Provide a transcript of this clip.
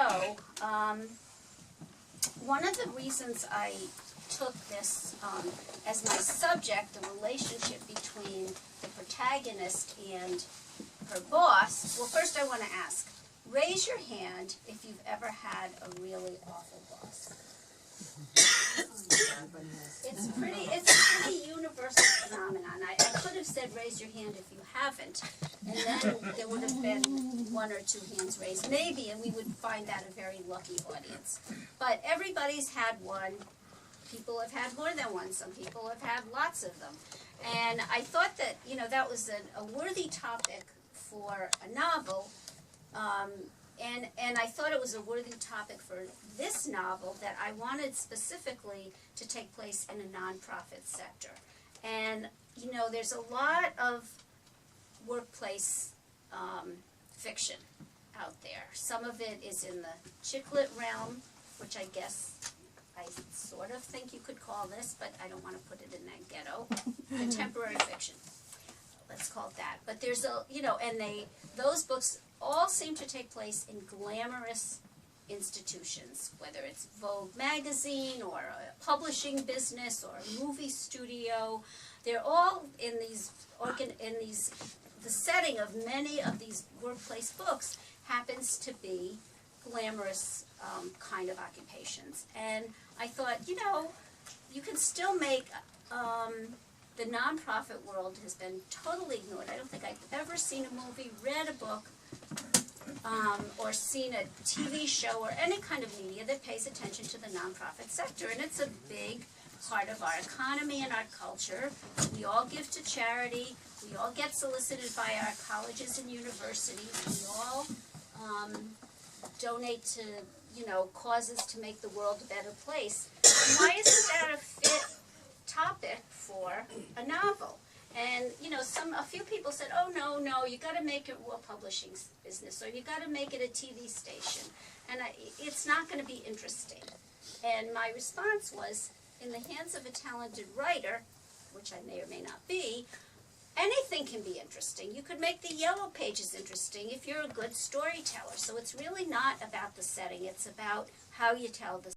So, one of the reasons I took this as my subject, the relationship between the protagonist and her boss, well, first I want to ask, raise your hand if you've ever had a really awful boss. It's a pretty universal phenomenon. I could have said raise your hand if you haven't, and then there would have been one or two hands raised, maybe, and we would find that a very lucky audience. But everybody's had one. People have had more than one. Some people have had lots of them. And I thought that, that was a worthy topic for a novel. And I thought it was a worthy topic for this novel that I wanted specifically to take place in a nonprofit sector. And, there's a lot of workplace fiction out there. Some of it is in the chick lit realm, which I guess I sort of think you could call this, but I don't want to put it in that ghetto. Contemporary fiction. Let's call it that. But there's those books all seem to take place in glamorous institutions, whether it's Vogue magazine or a publishing business or a movie studio. They're all in the setting of many of these workplace books happens to be glamorous kind of occupations. And I thought, you can still make the nonprofit world has been totally ignored. I don't think I've ever seen a movie, read a book, or seen a TV show or any kind of media that pays attention to the nonprofit sector. And it's a big part of our economy and our culture. We all give to charity. We all get solicited by our colleges and universities. We all donate to, causes to make the world a better place. Why isn't that a fit topic for a novel? And, a few people said, oh, no, you got to make it a publishing business, or you got to make it a TV station, and it's not going to be interesting. And my response was, in the hands of a talented writer, which I may or may not be, anything can be interesting. You could make the Yellow Pages interesting if you're a good storyteller. So it's really not about the setting. It's about how you tell the